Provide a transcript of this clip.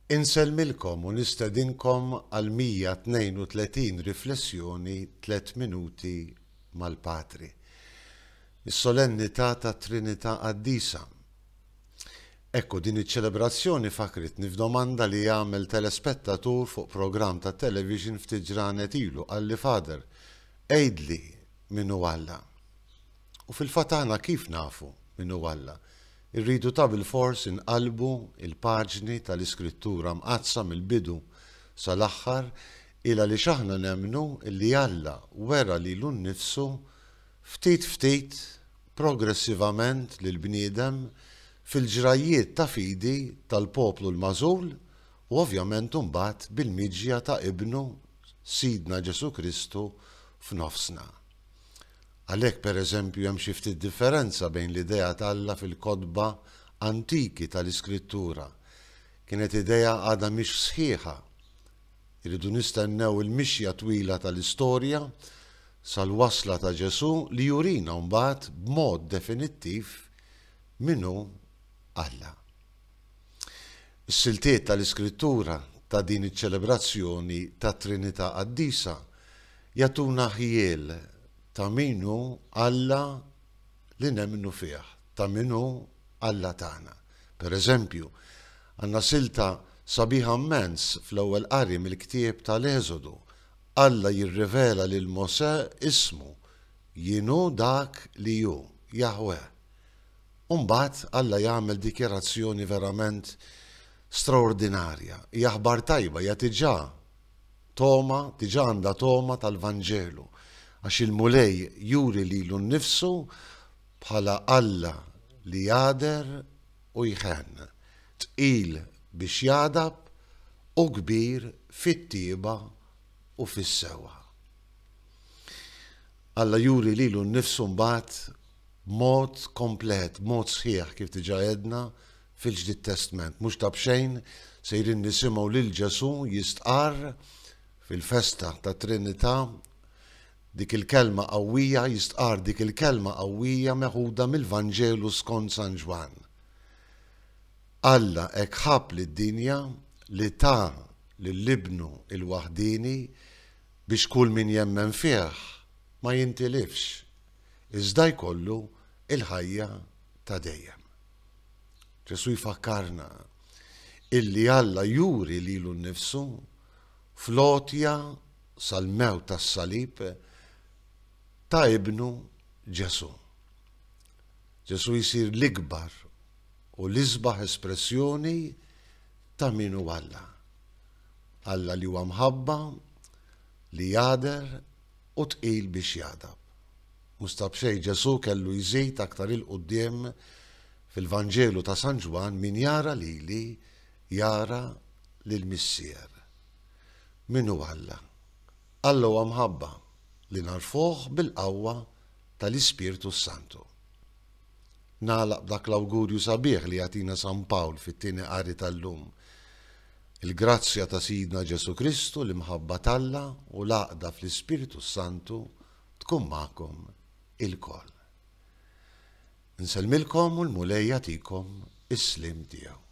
Insellmilkom u nistedinkom għal 132 riflessjoni 3 minuti mal-Patri. Is-solennità ta' Trinità Qaddisa. Ekku din iċ-ċelebrazzjoni fakritni f'domanda li jagħmel telespettatur fuq programm ta' television ftit ġranet ilu għalli Fader, għejdli minnu Alla. U fil-fatana kif nafu minnu Alla? Irridu ta' bil-fors inqalbu il-paġni tal-iskrittura mqazza mill-bidu sal-aħħar ila li xaħna nemnu li Alla wera li l-nifsu ftit progressivament lil-bniedem fil-ġrajiet ta' fidi tal-poplu l-mażul u ovvjament imbagħad bil-miġja ta' ibnu Sidna Ġesu Kristu f'nofsna. Għalhekk pereżempju hemm xi ftit differenza bejn l-idea ta' Alla fil-kotba antiki tal-iskrittura. Kienet idea għadha mhix sħiħa. Irridu nistennew il-mixja twila tal-istorja sal-wasla ta' Ġesu li jurina mbagħad b'mod definittiv minnu Alla. Is-siltiet tal-iskrittura ta' din iċ-ċelebrazzjoni ta' Trinità Qaddisa jagħtuna ħiel ta' minu Alla li nemnu fih, ta' minu Alla tagħna. Per eżempju, għandna silta sabiħa immens fl-ewwel qari mill-ktieb tal-Eżodu. Alla jirrivela lil Mosè ismu, jienu dak li hu, Jahwe. Mbagħad Alla jagħmel dikjarazzjoni verament straordinarja. Hija aħbar tajba, hija diġà għandha toma tal-Vanġelu. Għax il-mulej juri lilu nnifsu bħala Alla li jader u jħenn, tqil biex jadab u kbir fit-tieba u fis-sewa. Alla juri lilu nnifsu mbagħad b'mod komplet, b'mod sħiħ kif diġà għedna fil-Ġdid Testament. Mhux ta' bxejn sejrin nisimgħu lil Ġesu jistqar fil-festa ta' Trinità dik il-kelma qawwija jistqar dik il-kelma qawwija meħuda mill-Vanġelu skont San Ġwan. Alla hekk ħabb lid-dinja li ta' lill-Ibnu il-waħdini biex kull min jemmen fih ma jintilifx, iżda jkollu il-ħajja ta' dejjem. Ġesu jfakkarna illi Alla juri lilu nnifsu flotja sal-mewt tas-salib ta' ibnu Ġesu. Ġesu jsir l-ikbar u l-isbaħ espressjoni ta' minu Alla. Alla li huwa mħabba, li jader u tqil biex jadab. Mustab xejn Ġesu kellu jżid aktar il-qudiem fil-Vanġelu ta' San Ġwan min jara lili jara lill-Missier. Minu Alla. Alla huwa mħabba li narfuh bil-qawwa tal-Ispirtu Santu. Nagħlaq b'dak l-awgurju sabiħ li jagħtina San Pawl fit-tieni qari tal-lum. Il-grazzja ta' Sidna Ġesu Kristu l-imħabba t'Alla u l-għaqda fl-Ispirtu Santu tkun magħkom ilkoll. Insellmilkom u l-mulej jagħtikom is-slim tiegħu.